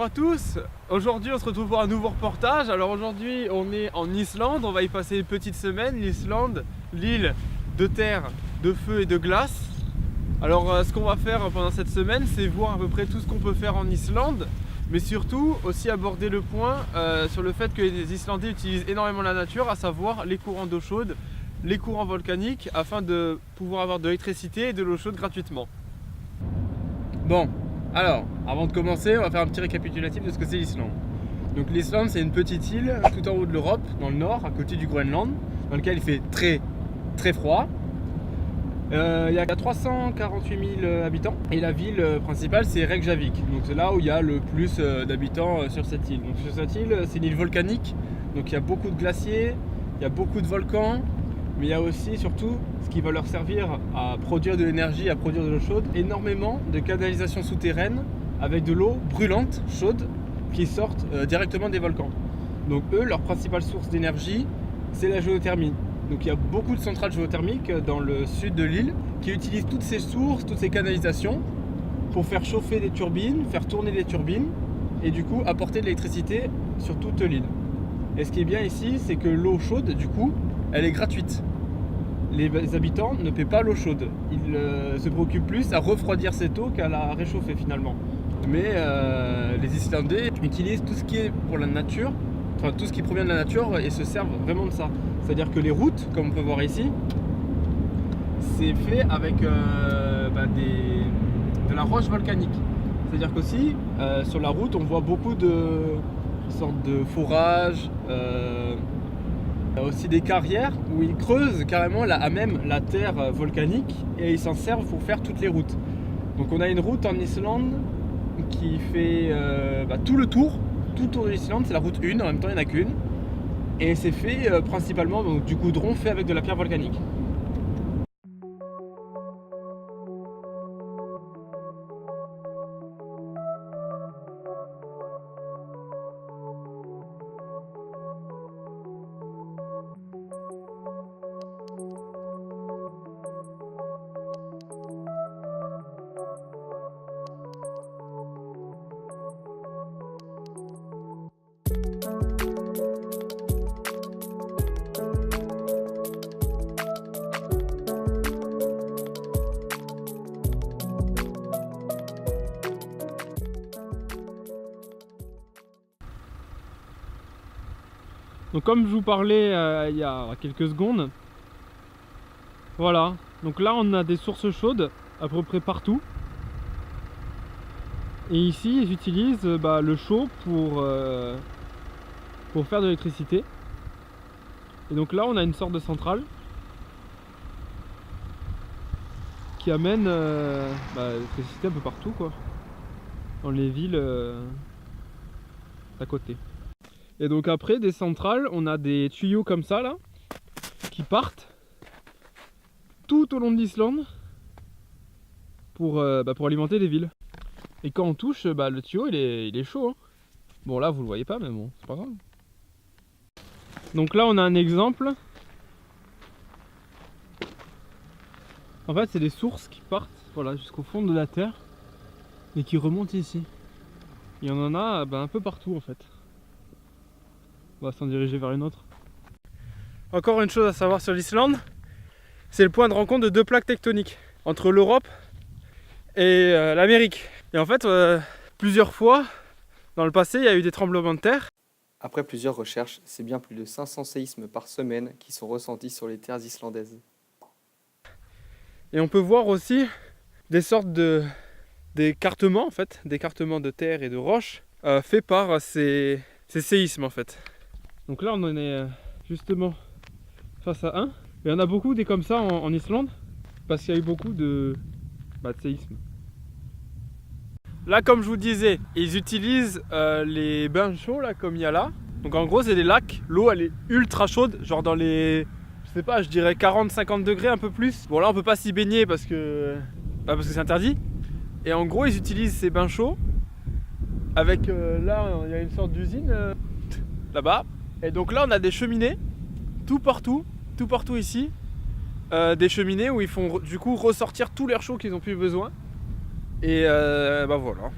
à tous. Aujourd'hui on se retrouve pour un nouveau reportage. Alors aujourd'hui on est en Islande, on va y passer une petite semaine. L'Islande, l'île de terre, de feu et de glace. Alors ce qu'on va faire pendant cette semaine, c'est voir à peu près tout ce qu'on peut faire en Islande, mais surtout aussi aborder le point sur le fait que les Islandais utilisent énormément la nature, à savoir les courants d'eau chaude, les courants volcaniques, afin de pouvoir avoir de l'électricité et de l'eau chaude gratuitement. Bon, alors, avant de commencer, on va faire un petit récapitulatif de ce que c'est l'Islande. Donc l'Islande, c'est une petite île tout en haut de l'Europe, dans le nord, à côté du Groenland, dans lequel il fait très froid. Il y a 348 000 habitants et la ville principale c'est Reykjavik, donc c'est là où il y a le plus d'habitants sur cette île. Donc sur cette île, c'est une île volcanique, donc il y a beaucoup de glaciers, il y a beaucoup de volcans, mais il y a aussi surtout ce qui va leur servir à produire de l'énergie, à produire de l'eau chaude, énormément de canalisations souterraines avec de l'eau brûlante, chaude, qui sortent directement des volcans. Donc eux, leur principale source d'énergie, c'est la géothermie. Donc il y a beaucoup de centrales géothermiques dans le sud de l'île qui utilisent toutes ces sources, toutes ces canalisations pour faire chauffer des turbines, faire tourner des turbines et du coup apporter de l'électricité sur toute l'île. Et ce qui est bien ici, c'est que l'eau chaude, du coup, elle est gratuite. Les habitants ne paient pas l'eau chaude. Ils se préoccupent plus à refroidir cette eau qu'à la réchauffer finalement. Mais les Islandais utilisent tout ce qui est pour la nature, enfin tout ce qui provient de la nature et se servent vraiment de ça. C'est-à-dire que les routes, comme on peut voir ici, c'est fait avec de la roche volcanique. C'est-à-dire qu'aussi, sur la route, on voit beaucoup de sortes de forages, il y a aussi des carrières où ils creusent carrément à même la terre volcanique et ils s'en servent pour faire toutes les routes. Donc on a une route en Islande qui fait tout le tour, tout le tour de l'Islande, c'est la route 1, en même temps il n'y en a qu'une. Et c'est fait principalement donc, du goudron fait avec de la pierre volcanique. Donc comme je vous parlais il y a quelques secondes, voilà, donc là on a des sources chaudes à peu près partout. Et ici ils utilisent le chaud pour faire de l'électricité. Et donc là on a une sorte de centrale qui amène l'électricité un peu partout quoi, dans les villes à côté. Et donc après des centrales, on a des tuyaux comme ça là, qui partent tout au long de l'Islande pour alimenter les villes. Et quand on touche, le tuyau il est chaud. Hein. Bon là vous le voyez pas mais bon, c'est pas grave. Donc là on a un exemple. En fait c'est des sources qui partent jusqu'au fond de la terre et qui remontent ici. Il y en a un peu partout en fait. On va s'en diriger vers une autre. Encore une chose à savoir sur l'Islande, c'est le point de rencontre de deux plaques tectoniques entre l'Europe et l'Amérique. Et en fait, plusieurs fois dans le passé, il y a eu des tremblements de terre. Après plusieurs recherches, c'est bien plus de 500 séismes par semaine qui sont ressentis sur les terres islandaises. Et on peut voir aussi des sortes d'écartements en fait, d'écartements de terre et de roches faits par ces séismes en fait. Donc là on en est justement face à un. Il y en a beaucoup des comme ça en Islande parce qu'il y a eu beaucoup de séismes. Là comme je vous disais, ils utilisent les bains chauds là comme il y a là. Donc en gros c'est des lacs, l'eau elle est ultra chaude, genre dans les, je sais pas, je dirais 40-50 degrés un peu plus. Bon là on peut pas s'y baigner parce que c'est interdit. Et en gros ils utilisent ces bains chauds avec là il y a une sorte d'usine là-bas. Et donc là on a des cheminées tout partout ici, des cheminées où ils font du coup ressortir tout l'air chaud qu'ils ont plus besoin. Et voilà.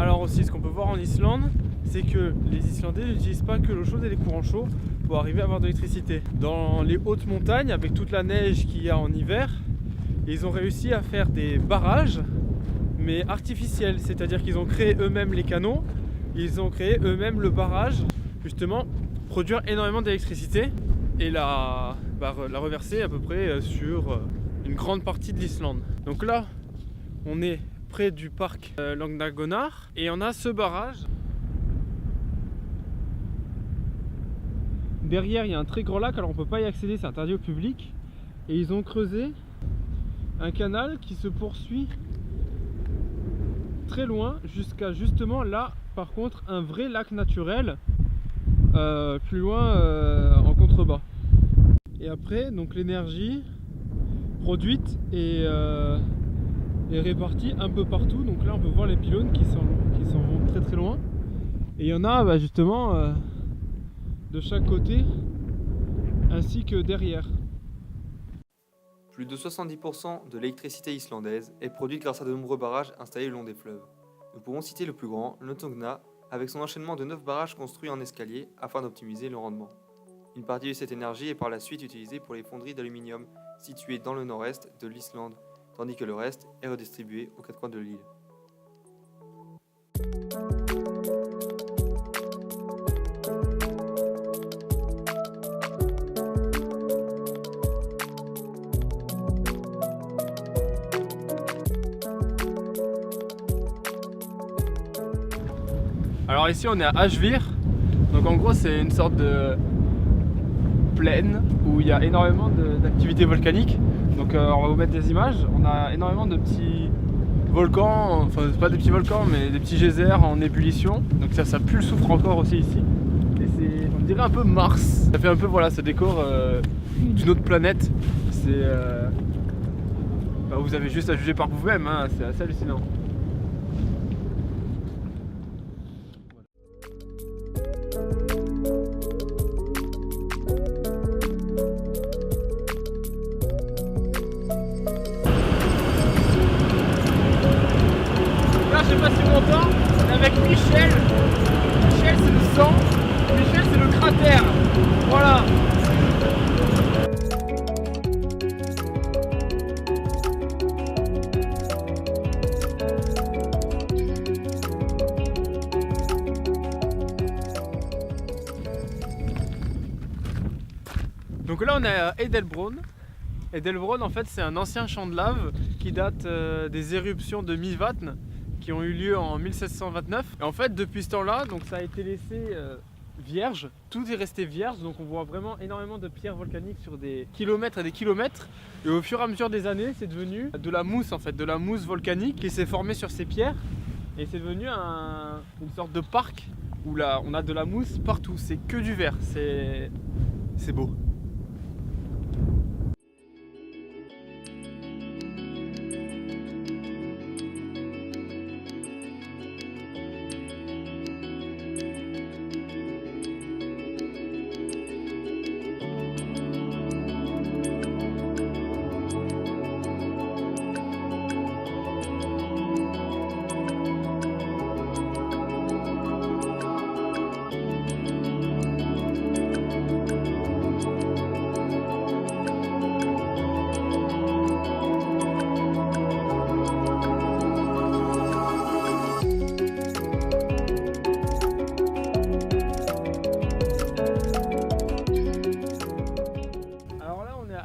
Alors aussi, ce qu'on peut voir en Islande, c'est que les Islandais n'utilisent pas que l'eau chaude et les courants chauds pour arriver à avoir de l'électricité. Dans les hautes montagnes, avec toute la neige qu'il y a en hiver, ils ont réussi à faire des barrages, mais artificiels. C'est-à-dire qu'ils ont créé eux-mêmes les canaux, ils ont créé eux-mêmes le barrage, justement, produire énormément d'électricité et la reverser à peu près sur une grande partie de l'Islande. Donc là, on est près du parc Langnagonar et on a ce barrage. Derrière, il y a un très gros lac, alors on peut pas y accéder, c'est interdit au public. Et ils ont creusé un canal qui se poursuit très loin jusqu'à justement là, par contre, un vrai lac naturel plus loin en contrebas. Et après, donc l'énergie produite est répartie un peu partout. Donc là, on peut voir les pylônes qui s'en vont très très loin. Et il y en a justement de chaque côté ainsi que derrière. Plus de 70% de l'électricité islandaise est produite grâce à de nombreux barrages installés le long des fleuves. Nous pouvons citer le plus grand, le Tungna, avec son enchaînement de 9 barrages construits en escalier afin d'optimiser le rendement. Une partie de cette énergie est par la suite utilisée pour les fonderies d'aluminium situées dans le nord-est de l'Islande, tandis que le reste est redistribué aux quatre coins de l'île. Alors ici on est à Ashvir, donc en gros c'est une sorte de plaine où il y a énormément d'activités volcaniques. Donc on va vous mettre des images, on a énormément de petits volcans, enfin pas des petits volcans mais des petits geysers en ébullition. Donc ça pue le soufre encore aussi ici. Et c'est, on dirait un peu Mars. Ça fait un peu voilà ce décor d'une autre planète. C'est vous avez juste à juger par vous-même, hein, c'est assez hallucinant. Je sais pas si on entend, on est avec Michel. Michel c'est le sang, Michel c'est le cratère. Voilà. Donc là on est à Edelbron. Edelbron en fait c'est un ancien champ de lave qui date des éruptions de Mývatn qui ont eu lieu en 1729. Et en fait depuis ce temps-là, donc ça a été laissé vierge, tout est resté vierge, donc on voit vraiment énormément de pierres volcaniques sur des kilomètres et des kilomètres. Et au fur et à mesure des années, c'est devenu de la mousse en fait, de la mousse volcanique qui s'est formée sur ces pierres. Et c'est devenu une sorte de parc où là on a de la mousse partout, c'est que du vert, c'est beau.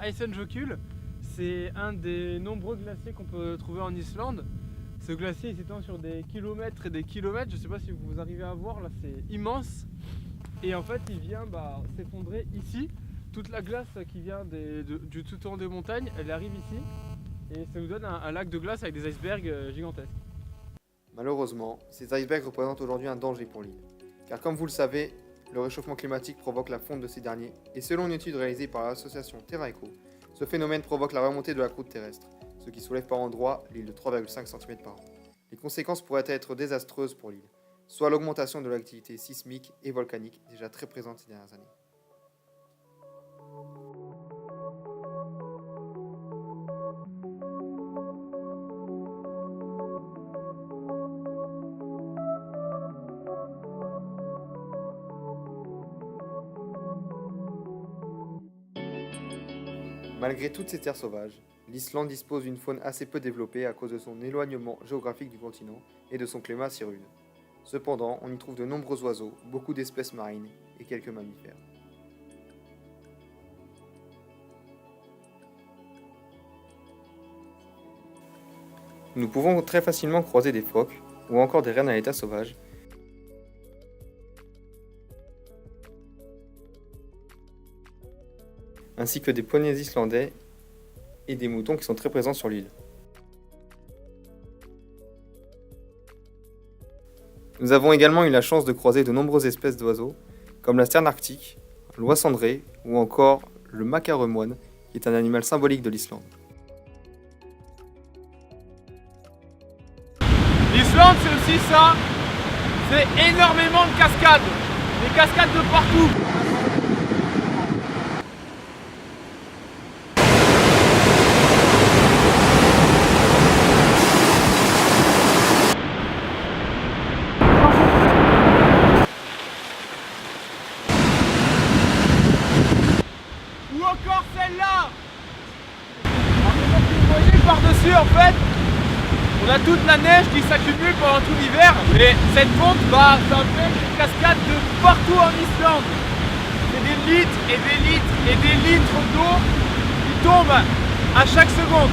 Eyjafjallajökull, c'est un des nombreux glaciers qu'on peut trouver en Islande. Ce glacier il s'étend sur des kilomètres et des kilomètres, je ne sais pas si vous arrivez à voir, là c'est immense. Et en fait il vient s'effondrer ici. Toute la glace qui vient du tout en haut des montagnes, elle arrive ici. Et ça nous donne un lac de glace avec des icebergs gigantesques. Malheureusement, ces icebergs représentent aujourd'hui un danger pour l'île. Car comme vous le savez, le réchauffement climatique provoque la fonte de ces derniers, et selon une étude réalisée par l'association Terra Eco, ce phénomène provoque la remontée de la croûte terrestre, ce qui soulève par endroits l'île de 3,5 cm par an. Les conséquences pourraient être désastreuses pour l'île, soit l'augmentation de l'activité sismique et volcanique déjà très présente ces dernières années. Malgré toutes ces terres sauvages, l'Islande dispose d'une faune assez peu développée à cause de son éloignement géographique du continent et de son climat si rude. Cependant, on y trouve de nombreux oiseaux, beaucoup d'espèces marines et quelques mammifères. Nous pouvons très facilement croiser des phoques ou encore des rennes à l'état sauvage, ainsi que des poneys islandais et des moutons qui sont très présents sur l'île. Nous avons également eu la chance de croiser de nombreuses espèces d'oiseaux, comme la sterne arctique, l'oie cendrée ou encore le macaremoine, qui est un animal symbolique de l'Islande. L'Islande, c'est aussi ça, c'est énormément de cascades, des cascades de partout. Ou encore celle-là. Vous voyez par-dessus, en fait, on a toute la neige qui s'accumule pendant tout l'hiver. Et cette fonte va faire des cascades de partout en Islande. C'est des litres et des litres et des litres d'eau qui tombent à chaque seconde.